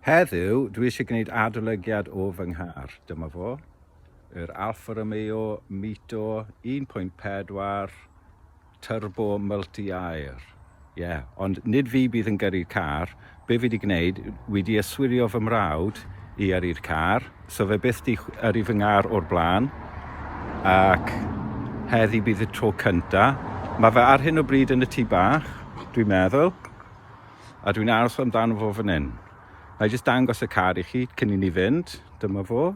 Heddiw, dwi eisiau gwneud adolygiad o fy nghar. Dyma fo. Yr Alfa Romeo Mito 1.4 Tyrbo Aml-aer. Ond nid fi bydd yn gyrru'r car. Be fi wedi gwneud, wedi yswirio fy mrawd i yrru'r car. So fe byth di yrru fy nghar o'r blaen. Ac heddi bydd y tro cynta. Mae fe ar hyn o bryd yn y tŷ bach, dwi'n meddwl. A dwi'n aros amdano fo fan hyn. Na i jyst dangos y car i chi cyn i ni fynd. Dyma fo.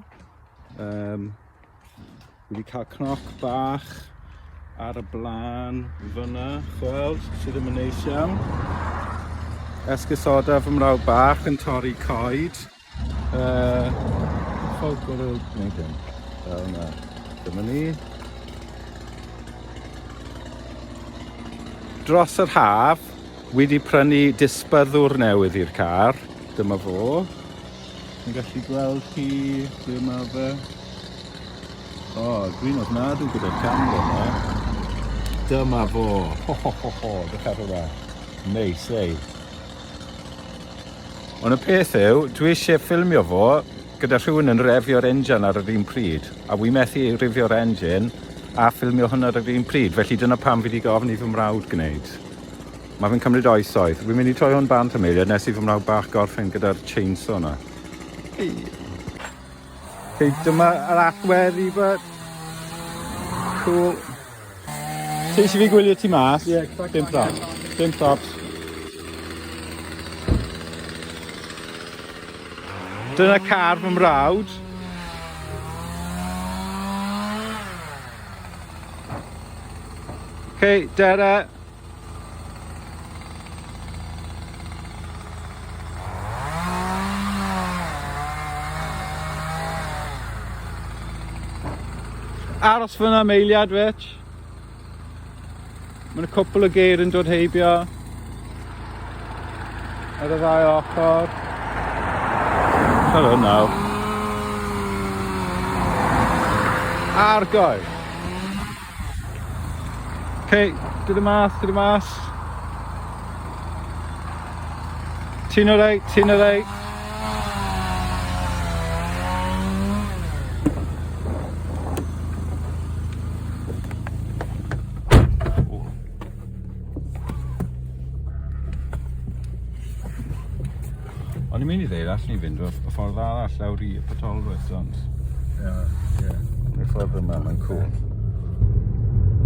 Wedi cael cnoc bach ar y blaen fyna, chweld, sydd ddim yn neis iawn. Esgusoda fy mrawd bach yn torri coed. Ffowc o'r ylgwyn. Dyma ni. Dros yr haf, wedi prynu disbyddwr newydd i'r car. Dyma fo. Chi'n gallu gweld hi, ble mae fe. Dwi'n ofnadw gyda'r camera yma. Dyma fo. Dych ar hwnna. Neis, ei. Ond y peth yw, dwi eisiau ffilmio fo gyda rhywun yn refio'r engine ar yr un pryd. A wi methu rifio'r engine a ffilmio hwnna ar yr un pryd. Felly dyna pam fi wedi gofyn i fy mrawd gwneud. Mae fe'n cymryd oesoedd. Wy'n mynd i troi hwn bant am eiliad nes i fy mrawd bach gorffen gyda'r chainsaw yna. Dyma yr allweddi byd. Cool. Ti eisiau fi gwylio ti mas? Ie, dim props. Dim props. Dyna car fy mrawd. Dere. Aros fyna am eiliad, Rits. Mae'n cwpl o geir yn dod heibio. Ar y ddau ochr. Hello now. Argoi. Dyd y mas. Ti'n o reit. O'n i'n mynd i ddeud allan ni fynd o ffordd arall lawr i y potolwyd, ond... Ie. Mae'r ffordd yma, mae'n cool.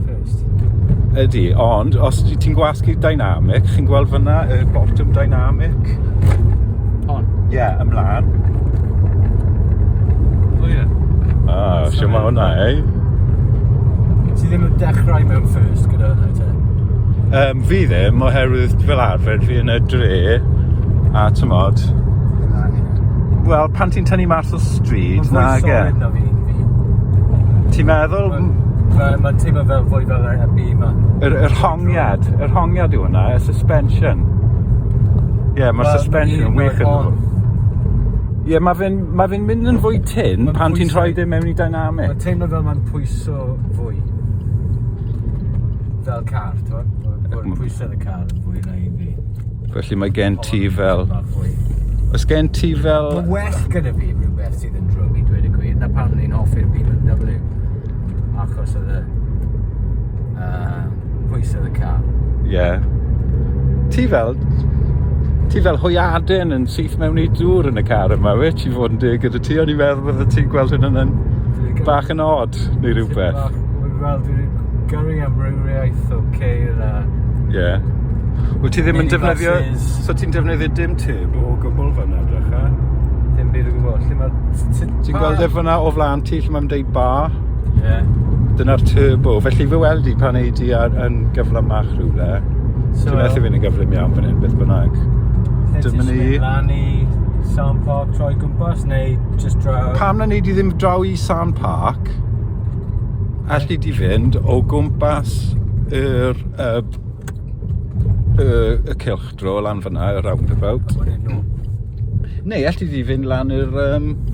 First. Ydy, ond os ti'n gwasgu dynamic, chi'n gweld fyna y bottom dynamic? Ie, ymlaen. Ie. Sio ma hwnna, Ti ddim yn dechrau mewn first gyda hwnna, te? Fi ddim, oherwydd fel arfer fi yn y dre. A tymod, wel, pan ti'n tynnu mas o stryd, na ge. Mae'n fwy solid na fi. Ti'n meddwl? Mae'n teimlo fel fwy fel yr ebi yma. Yr hongiad yw hwnna, y suspension. Ie, mae'r suspension yn wych yn hwnna. Ie, mae fe'n mynd yn fwy tyn pan ti'n rhoi dim mewn i dynamic. Mae'n teimlo fel mae'n pwyso fwy. Fel car, ti'n pwyso'r car yn fwy na i fi. Felly mae gen ti fel... Oes gen ti fel... Mae well gyda fi rhywbeth sydd yn drwm i dweud y gwir. Na pan ni'n hoffi'r BMW. Achos oedd y... pwysau y car. Ie. Ti fel hwyaden yn syth mewn i dŵr yn y car yma, wyt? I fod yn dig gyda ti, o'n i'n meddwl bydde ti'n gweld hyn yn bach yn odd, neu rhywbeth. Wel, dwi'n gyrru am rhywbeth o ceir a... Ie. Wyt ti ddim yn defnyddio... So ti'n defnyddio dim Tyrbo o gwbl fan'na, drach, Dim byd o gwbl. Ti'n gweld e fan'na o flan ti lle mae'n deud bar? Ie. Dyna'r Tyrbo. Felly fy weld i pan ei di yn gyflymach rhywle. Ti'n methu fynd yn gyflym iawn fan hyn, beth bynnag. Dyma ni... Lan i San Park troi gwmpas, neu just draw... Pam na ni di ddim draw i San Park, allu di fynd o gwmpas y cylchdro lan fyna, y roundabout. Neu allu di fynd lan y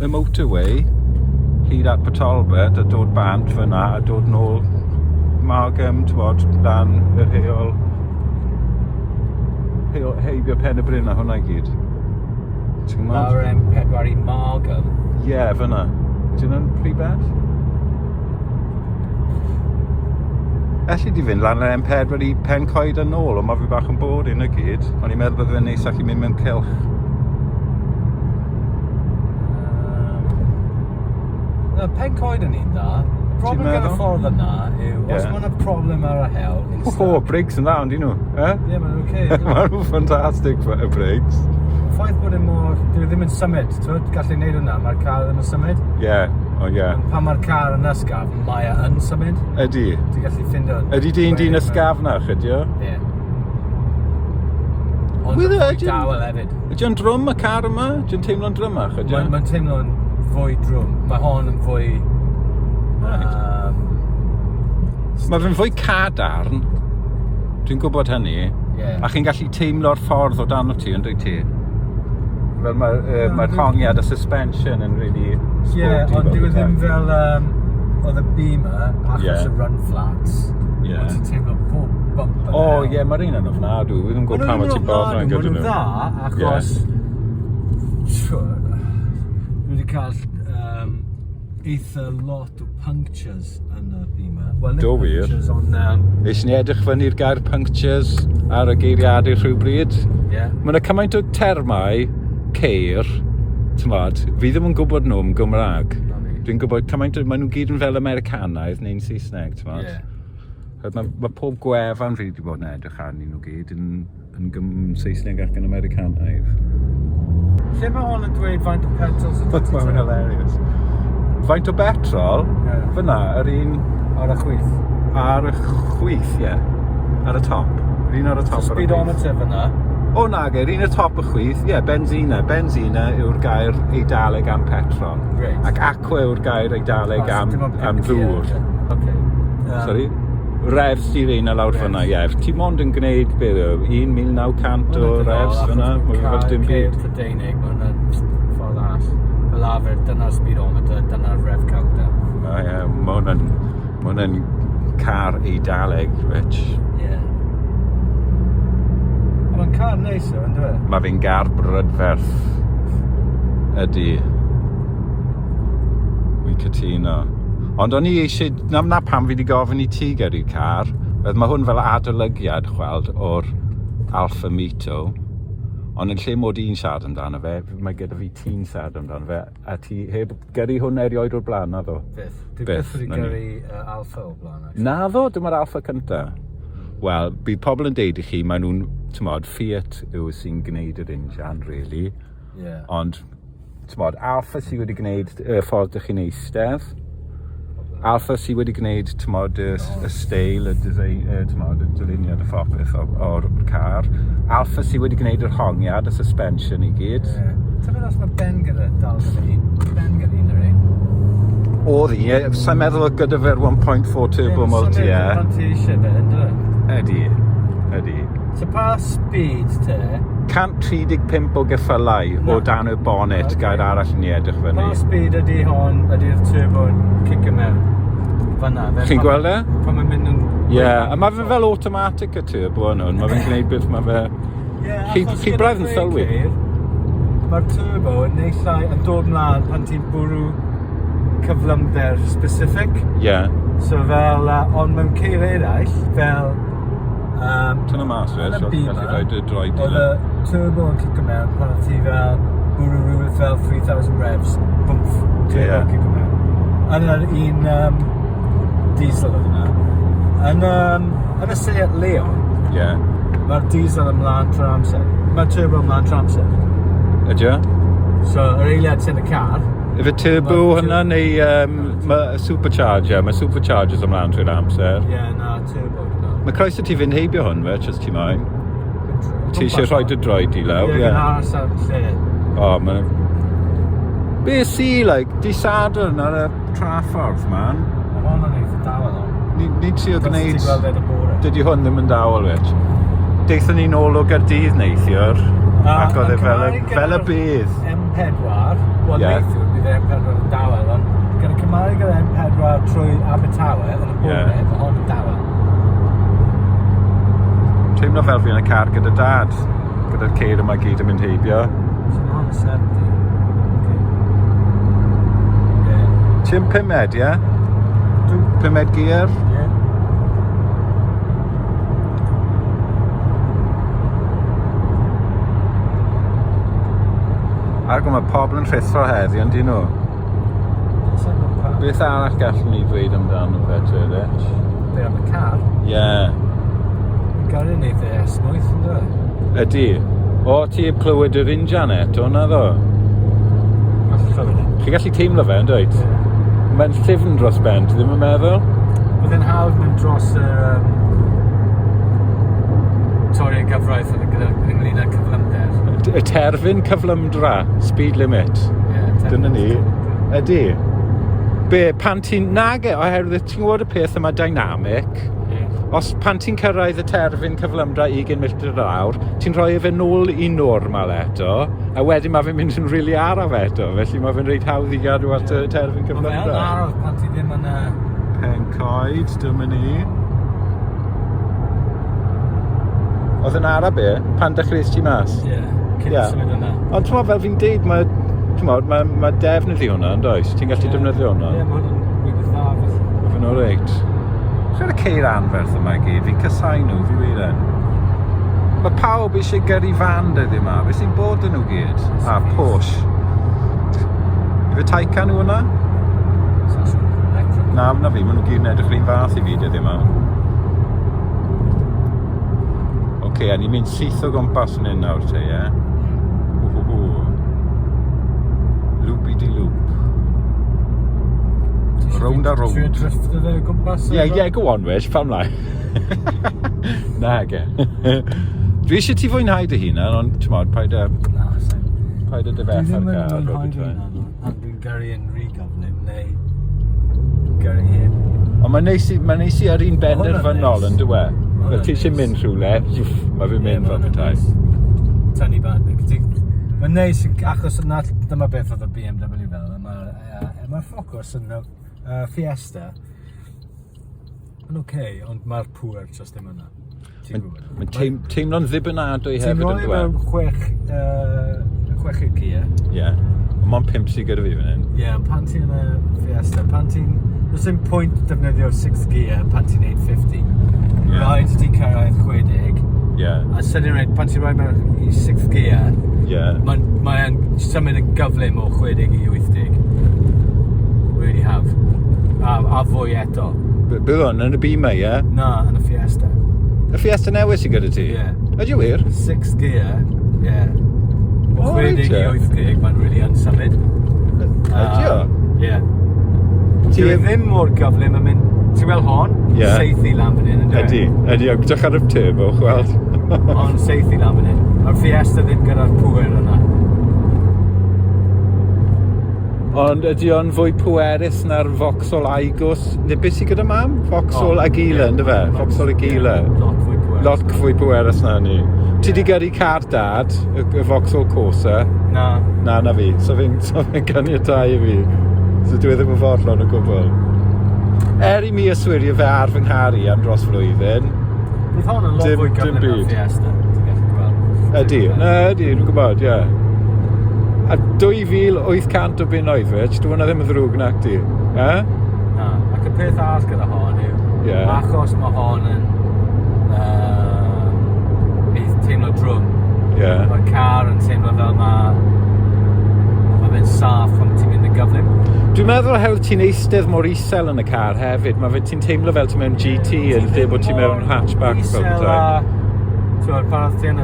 motorway, hyd at Potolbert, a dod bant fyna, a dod nôl Margam, twod, lan yr heibio Pen y Bryn a hwnna i gyd. Lawr M4 i Margam. Ie, fyna. Dyna'n rhy beth? Elli di fynd lan yr M4 i Pen Coed yn ôl, ond mae fi bach yn bod yn y gyd. Ond i'n meddwl bod fe'n neis ac i'n mynd mewn cylch. Pen Coed yn un da. Y problem gyda ffordd yna yw, os mae yna problem ar y hewl... Briggs yn dda, ond nhw? Ie, mae'n oce. Mae'n nhw ffantastig y Briggs. Ffaith bod yn mor... Dwi ddim yn symud, twyd? Gallu neud hwnna, mae'r car ddim yn symud. Ie, Pan mae'r car yn ysgaf, mae yn symud. Ydy. Ti'n gallu ffind o'n... Ydy di'n ysgaf na, chydio? Ie. Ond mae'n dawel hefyd. Ydy'n drwm y car yma? Ydy'n teimlo'n drwm a, chydio? Mae'n teimlo'n fwy drwm. Mae hon yn fwy... Mae fe'n fwy cadarn. Dwi'n gwybod hynny. A chi'n gallu teimlo'r ffordd o dan o ti, yn dweud ti? Fel mae'r hongiad y suspension yn really sporty. Ie, ond dwi ddim fel oedd y Beamer achos y run flats. Ond ti'n teimlo bob bump yn O ie, mae'r un yn ofnadw. Fi ddim yn gwybod pam o ti'n bod yna'n gyda nhw. Maen nhw'n dda achos... Dwi wedi cael eitha lot o punctures yn y Beamer. Wel, nid punctures, ond... Eis ni edrych fyny'r gair punctures ar y geiriadur rhywbryd. Mae yna cymaint o termau ceir, fi ddim yn gwybod nhw yn Gymraeg. Dwi'n gwybod cymaint o... Maen nhw gyd yn fel Americanaidd neu'n Saesneg, Mae pob gwefan fi wedi bod yn edrych arnyn nhw gyd yn Saesneg ac yn Americanaidd. Lle mae hwn yn dweud faint o petrol sy'n dod? Mae'n hilarious. Faint o betrol? Fyna, yr un... Ar y chwith? Ar y chwith, ie. Ar y top. Yr un ar y top ar y chwith. Speedometer fyna? O nag, yr un ar top y chwith, ie, benzina. Benzina yw'r gair eidaleg am petrol. Ac aqua yw'r gair eidaleg am ddŵr. Sorry? Refs di'r un a lawr fyna, ie. Ti mond yn gwneud beth yw, 1,900 o refs fyna. Mae'n fel dim byd. Prydeinig, mae'n ffordd all. Fel arfer, dyna'r speedometer, dyna'r ref counter. Ie, mae hwnna'n car eidaleg, Rich. Ie. Mae'n car neis o, ynddo fe? Mae fi'n gar brydferth. Ydy. Wy'n cytuno. Ond o'n i eisiau, na pam fi wedi gofyn i ti gyrru'r car, mae hwn fel adolygiad chweld o'r Alfa Mito. Ond yn lle mod i'n siarad amdano fe, mae gyda fi ti'n siarad amdano fe, a ti heb gyrru hwn erioed o'r blaen, na ddo? Beth? Dwi beth wedi gyrru Alfa o'r blaen? Na ddo, dyma'r Alfa cynta. Wel, bydd pobl yn deud i chi, mae nhw'n, Fiat yw sy'n gwneud yr injan, really. Ond, Alfa sydd wedi gwneud y ffordd ych chi'n eistedd. Alfa sydd wedi gwneud, y steil, y dyluniad y phopeth o'r car. Alfa sydd wedi gwneud yr hongiad, y suspension i gyd. Tybed os mae ben gyda dal gyda un? Ben gyda un yr un? Oedd hi, sa'n meddwl o gyda fe'r 1.4 turbo multi, ie. Ydy. So pa speed te? 135 o geffylau o dan y bonnet gair arall ni edrych fyny. Pa speed ydy hon, ydy'r turbo yn cicio mewn? Fyna. Chi'n gweld e? Pan mae'n mynd yn... Ie, a mae fe fel automatic y turbo yn hwn. Mae fe'n gwneud beth mae fe... Chi braidd yn sylwi? Mae'r turbo yn neillai yn dod mlaen pan ti'n bwrw cyflymder specific. Ie. So fel, ond mewn ceir eraill, fel... Tyna mas fe, so gallu rhaid y droed i le. Oedd y turbo yn cicio mewn pan ti fel bwrw rhywbeth fel 3,000 revs, bwmff, turbo yn cicio mewn. Yn yr un diesel oedd yna. Yn y Seat Leon, mae'r diesel ymlaen trwy'r amser. Mae'r turbo ymlaen trwy'r amser. Ydy? So, yr eiliad sy'n y car. Efe turbo hynna neu supercharger? Mae superchargers ymlaen trwy'r amser. Ie, na, turbo. Mae croes y ti fynd heibio hwn fe, just ti moyn. Ti eisiau rhoi dy droed i law, ie. Ie, gyda'r sawd lle. O, mae'n... Be si, di Sadwrn ar y traffordd, man? Mae hwn yn eitha dawel o. Ni ti o gwneud... Ti'n gweld edrych bore. Dydy hwn ddim yn dawel, Rich. Deithon ni nôl o Gaerdydd neithiwr, ac oedd e fel y bydd. M4, wel neithiwr, bydd M4 yn dawel, ond gyda Cymraeg gyda M4 trwy Abertawe, yn y bore, mae hwn yn dawel. Teimlo fel fi yn y car gyda dad, gyda'r ceir yma gyd yn mynd heibio. 70. Okay. Yeah. Ti'n pumed, ie? Pumed gear? Yeah. Ac mae pobl yn rhithro heddi, ond nhw. Beth arall gallwn ni dweud amdano fe, Rich? Be am y car? Ie. Gari neud e esmwyth, yn dweud? Ydy. O, ti heb clywed yr injan eto, na ddo? Gallu clywed e? Chi gallu teimlo fe, yn dweud? Mae'n llyfn dros ben, ti ddim yn meddwl? Bydd e'n hawdd mynd dros yr toriau gyfraith ynglyn â cyflymder. Y terfyn cyflymdra, speed limit. Dyna ni. Ydy. Be, pan ti'n nage, oherwydd ti'n gwybod y peth yma dynamic, os pan ti'n cyrraedd y terfyn cyflymdra 20 milltir yr awr, ti'n rhoi fe nôl i normal eto, a wedyn mae fe'n mynd yn rili araf eto, felly mae fe'n reit hawdd i gadw at y terfyn cyflymdra. Mae fe'n araf pan ti ddim yn... Pen coed, dyma ni. Oedd yn araf be, pan dechreuais ti mas? Ie, cyn symud yna. Ond ti'n fel fi'n deud, mae defnyddio hwnna, yn does? Ti'n gallu defnyddio hwnna? Ie, mae hwnna'n rhywbeth dda. Mae fe'n o reit. Chwyr y ceir anferth yma i gyd, fi'n cysau nhw, fi weiren. Mae pawb eisiau gyrru fan dyddi yma, fe sy'n bod yn nhw gyd? A, Porsche. Ife Taycan nhw hwnna? Na, na fi, maen nhw gyd yn edrych rhan fath i fi dyddi yma. Oce, a ni'n mynd syth o gwmpas yn un nawr te, ie? Loopy-de-loop. Round a round. Ti'n drifft o gwmpas? Ie, go on, wish, pam lai. Na, ge. Dwi eisiau ti fwynhau dy hunan, ond ti'n modd, paid y dyfeth ar gael. Dwi ddim yn fwynhau dy hunan, ond dwi'n gyrru yn rhugoflym, neu gyrru hyn. Ond mae'n neis i ar un benderfynol yn dywe. Fel ti eisiau mynd rhywle, mae fi'n mynd fel petai. Tynnu band. Mae'n neis, achos dyma beth oedd y BMW fel. Mae'r ffocws yn Fiesta. Yn oce, ond mae'r pŵer just ddim yna. Mae'n teimlo'n ddibynadwy hefyd yn dweud. Ti'n rhoi mewn 6 i'r gear. Ie, ond mae'n 5 sy'n gyda fi fan hyn. Ie, pan ti'n Fiesta, pan ti'n... Does dim pwynt defnyddio 6th gear pan ti'n 850. Rhaid ti cyrraedd 60. A sydyn rhaid, pan ti'n rhaid mewn i 6th gear, mae'n symud yn gyflym o 60 i 80. Really have. A fwy eto. Bydd hwn yn y Beamer, ie? Na, yn y Fiesta. Y Fiesta newydd sy'n gyda ti? Ie. Ydy wir? 6th gear, ie. O 60 i 80, mae'n really unsymud. Ydy o? Ie. Ti ddim mor gyflym yn mynd... Ti'n gweld hon? Seithi lan fan hyn, ynddo? Ydy, gydwch ar y Tyrbo, chweld. Ond seithi lan fan hyn. Mae'r Fiesta ddim gyda'r pŵer yna. Ond ydy o'n fwy pwerus na'r Vauxhall Aigos? Neu beth sy'n gyda mam? Vauxhall Aguila, ynddo fe? Vauxhall Aguila. Lot fwy pwerus. Lot fwy pwerus na ni. Ti di gyrru car dad, y Vauxhall Corsa? Na. Na fi. So fi'n ganiatau i fi. So dwi ddim yn fodlon o gwbl. I mi yswirio fe ar fy nghari am dros flwyddyn. Bydd hon yn lot fwy gyflym o'r Fiesta. Ydy, dwi'n gwybod, ie. A 2,800 o bunnoedd fe, dwi'n hwnna ddim yn ddrwg nac ti. Na, ac y peth arall gyda hon yw, achos mae hon yn teimlo drwm. Mae'r car yn teimlo fel mae fe'n saff pan ti'n mynd yn gyflym. Dwi'n meddwl hewl ti'n eistedd mor isel yn y car hefyd. Mae fe ti'n teimlo fel ti'n mewn GT yn lle bod ti'n mewn hatchback. Isel a... Ti'n parad ti yn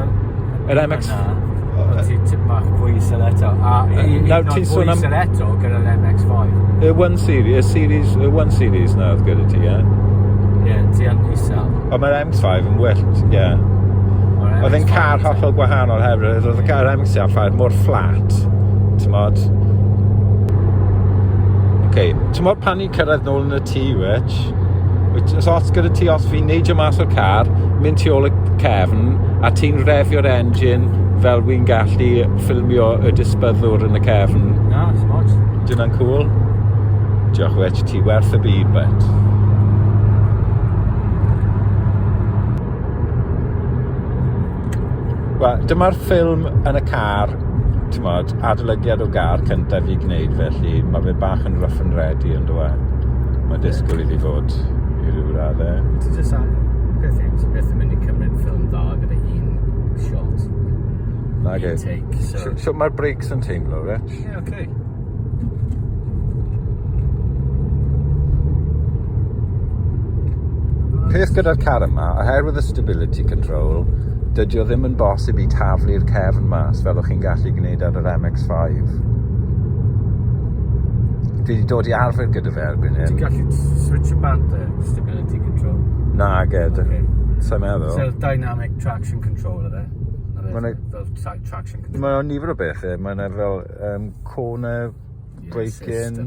yr MX... Ti'n tip bach fwy isel eto. A un o'r fwy isel eto gyda'r MX-5. Y 1 Series na oedd gyda ti, ie? Ie, ti yn isel. Ond mae'r MX-5 yn wyllt, ie. Oedd e'n car hollol gwahanol hefyd. Oedd y car MX-5 mor flat. Ti'n modd? Ti'n modd pan ni'n cyrraedd nôl yn y tŷ, os gyda ti, os fi'n neidio mas o'r car, mynd tu ôl y cefn, a ti'n refio'r engine fel wy'n gallu ffilmio y disbyddwr yn y cefn. Na, smart. Dyna'n cool. Diolch wech, ti werth y byd, bet. Wel, dyma'r ffilm yn y car t'mod, adolygiad o gar cyntaf i gwneud, felly mae fe bach yn rough and ready yn dweud. Mae disgwyl iddi fod i ryw raddau. Ti jyst beth yn mynd i cymryd ffilm dda gyda un shot. Nag Un e. take, so... So mae'r breaks yn teimlo, Rich? Yeah, okay. Peth gyda'r car yma, oherwydd y stability control, dydy o ddim yn bosib i taflu'r cefn mas fel o'ch chi'n gallu gwneud ar yr MX-5. Dwi wedi dod i arfer gyda fe erbyn hyn. Ti'n gallu switch y band stability control? Na, gyd. Okay. Sa'n meddwl. So dynamic traction control yna? Fel traction control. Mae'n nifer o bethau. Mae'n fel corner braking,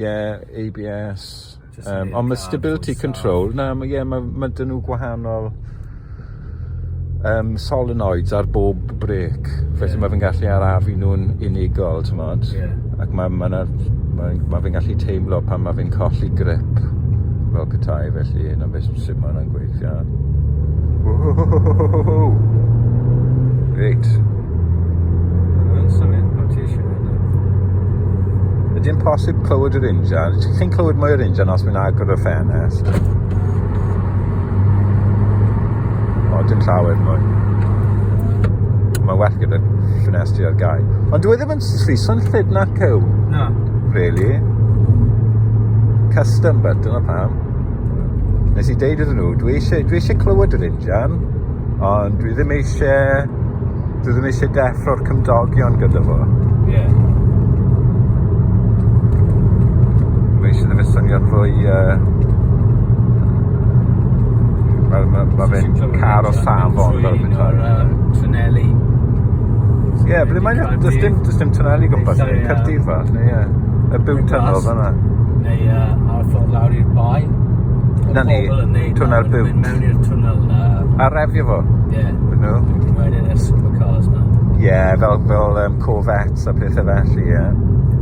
ABS. Ond mae stability control, mae dyn nhw gwahanol solenoids ar bob brec. Felly mae fe'n gallu arafu nhw'n unigol, ti'n modd. Ac mae fe'n gallu teimlo pan mae fe'n colli grip fel petai, felly yna beth sy'n mae'n gweithio. Reit. Ydy'n posib clywed yr injan? Chi'n clywed mwy o'r injan os mae'n agor y ffenest? O, dim llawer mwy. Mae well gyda'r ffenestri ar gau. Ond dwi ddim yn sliso'n llyd na cyw. Na. Really? Custom, but dyna pam. Nes i deud iddyn nhw, dwi eisiau clywed yr injan, ond dwi ddim eisiau deffro'r cymdogion gyda fo. Yeah. Mae eisiau ddim swnio'n fwy... Mae fe'n car o safon fel bethau. Tunneli. Ie, ble mae'n... Does dim tunneli gwmpas, Caerdydd fath, neu ie. Y byw tunnel fan'na. Neu ar ffordd lawr i'r bai. Na ni, tunnel byw. Mewn i'r tunnel na. A refio fo? Ie. No? Mewn i'r supercars na. Ie, fel Corvettes a pethau felly, ie.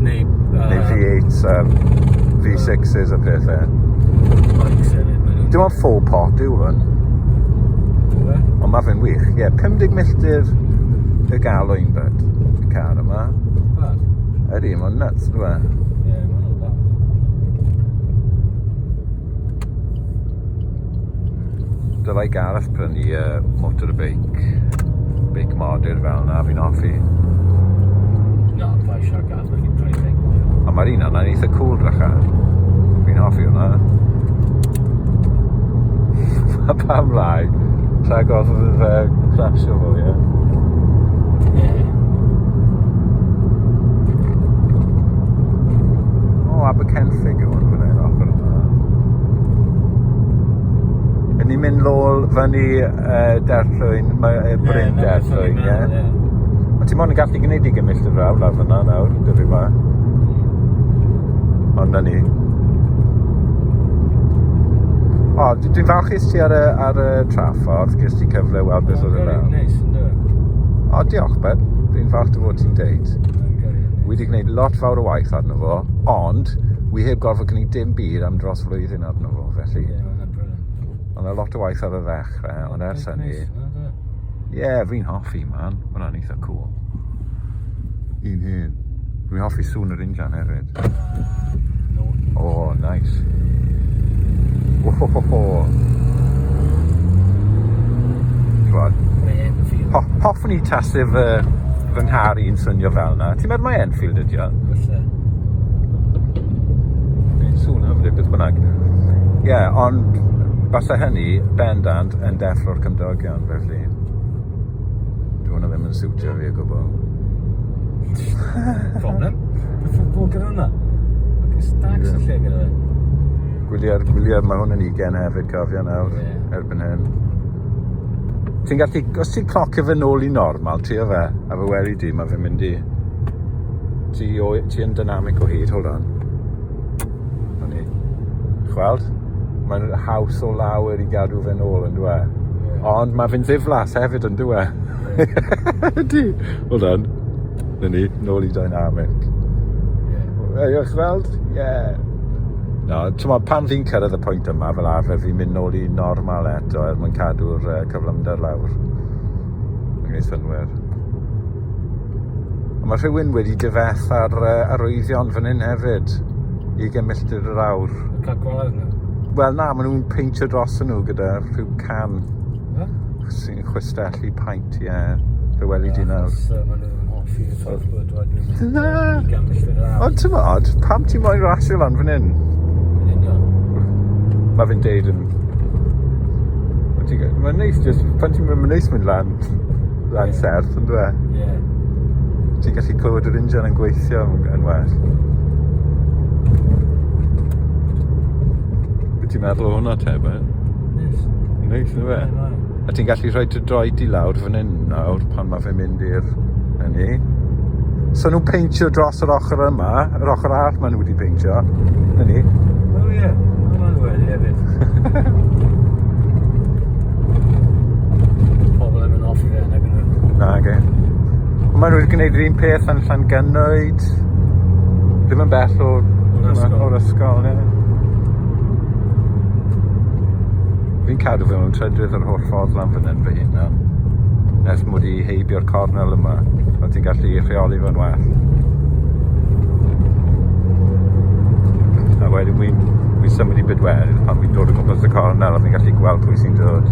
Neu V8s a V6s a pethau. Dim ond 4-pot yw hwn. Ond mae fe'n wych. Ie, 50 milltir y galwyn byd, y car yma. Ydy, mae'n nuts, dwi e? Ie, mae'n dda. Dylai Gareth prynu motorbike modur fel na, fi'n hoffi. Na, bai siarad Gareth wedi prynu beic modur. A mae'r un yna'n eitha cool drachar. Fi'n hoffi hwnna. Pa mlaen, rhag oedd fe crasio fo, ie. O, Abercenffig yw hwn, fyna i'n ochr yma. Yn ni'n mynd lôl fyny derllwyn, bryn derllwyn, ie. Ond ti'n mwyn yn gallu gwneud 20 milltir yr awr lawr fyna nawr, dyfu ma. Ond na ni. O, dwi'n falchus ti ar y traffordd, gys ti cyfle weld beth oedd yna. Neis, ynddo? O, diolch bed, dwi'n falch dy fod ti'n deud. Wi wedi gwneud lot fawr o waith arno fo, ond wi heb gorfod gwneud dim byd am dros flwyddyn arno fo, felly. Ond y lot o waith ar y ddechrau, ond ers hynny. Ie, fi'n hoffi, man. Mae'n eitha cool. Un hyn. Dwi'n hoffi sŵn yr injan hefyd. O, nice. Hoffwn i tasif fy nghar i'n swnio fel yna. Ti'n meddwl mae Enfield ydi o? Falle. Dwi'n sŵn hyfryd beth bynnag. Ie, ond basa hynny, bendant, yn deffro'r cymdogion, felly. Dwi'n hwnna ddim yn siwtio fi o gwbl. Problem? Beth yw'n bod gyda hwnna? Mae'n stags yn lle gyda fe. Gwyliau, mae hwn yn 20 hefyd, cofio nawr, erbyn hyn. Ti'n gallu, os ti'n clocio fe nôl i normal, ti o fe, a fe weri di, mae fe'n mynd i... Ti yn dynamic o hyd, hold on. Hwni. Chweld? Mae'n haws o lawer i gadw fe nôl yn dwe. Ond mae fe'n ddiflas hefyd yn dwe. Ydy. Hold on. Hwni, nôl i dynamic. Ewch gweld? Yeah. No, pan fi'n cyrraedd y pwynt yma fel arfer, fi'n mynd nôl i normal eto mwyn cadw'r cyflymder lawr. Mae'n gwneud synwyr. Mae rhywun wedi difeth ar arwyddion fan hyn hefyd. 20 milltir yr awr. Cael gweld nhw? Wel na, maen nhw'n peintio dros nhw gyda rhyw can. Sy'n chwistellu paint, ie. Rhyweli di nawr. Maen nhw'n hoffi y ffordd bod wedyn nhw. Na. 20 milltir yr awr. Ond ti'n modd, pam ti'n moyn rasio lan fan hyn? Yn union. Mae fi'n deud yn... Mae'n neis, pan ti'n mynd lan serth, yn dwe? Ie. Ti'n gallu clywed yr injan yn gweithio yn well. Be ti'n meddwl o hwnna te, be? Neis. Neis, yn dwe? A ti'n gallu rhoi dy droed i lawr fan hyn nawr pan mae fe'n mynd i'r hynny. So nhw'n peintio dros yr ochr yma, yr ochr arall maen nhw wedi peintio. Hynny. O ie, hwnna'n wedi hefyd. Pobl yn mynd off i fe, nag yn nhw. Na, ge. Maen nhw wedi gwneud yr un peth yn Llangynnoed. Ddim yn bell o'r ysgol, ne? Fi'n cadw fe mewn trydrydd yr holl ffordd lan fan hyn fy hun. Nes mod i heibio'r cornel yma, a ti'n gallu rheoli fo'n well. A wedyn fi'n symud i Bydwerydd pan fi'n dod o gwmpas y cornel a fi'n gallu gweld pwy sy'n dod.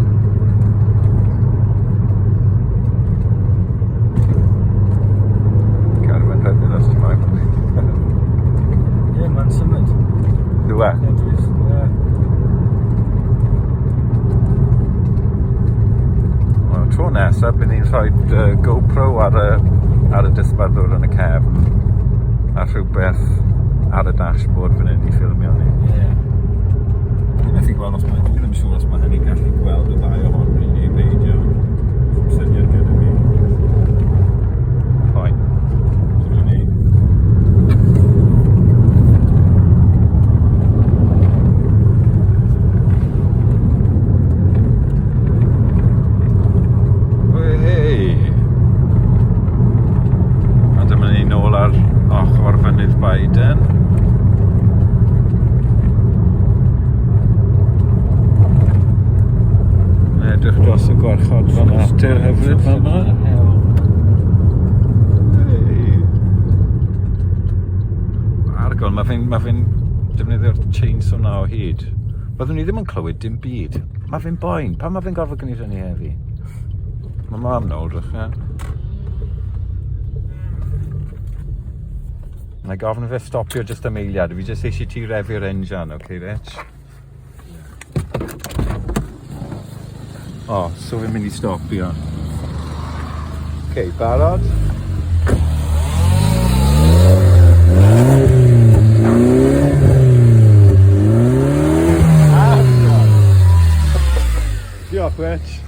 Cadw fe'n rhedyn os ti'n moyn. Ie, mae'n symud. Dwi? Ie. Tro nesaf, bydd ni'n rhoi GoPro ar y dysbarddwr yn y cefn a rhywbeth ar y dashboard fan hyn I ffilmio ni. Ie. Dwi'n methu gweld os mae, dwi'n siŵr os mae hynny'n gallu gweld y ddau ohonyn ni I beidio. Syniad gyda fi. Fine. Dyna ni. Biden. Edrych dros y gwarchod fan natur hefyd fan yma. Argol, mae fe'n defnyddio'r chainsaw na o hyd. Byddwn ni ddim yn clywed dim byd. Mae fe'n boen. Pan mae fe'n gorfod gwneud hynny heddi? Mae mam nôl drach, ie? Mae gofyn fe stopio jyst am eiliad. Fi jyst eisiau ti refi'r enjan, okay, Rich? O, so fi'n mynd I stopio. Okay, barod? Diolch, Rich.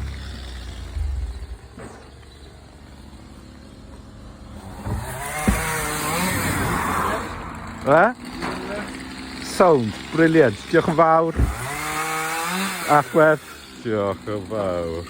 Sound, brilliant. Diolch yn fawr. Allwedd. Diolch yn fawr.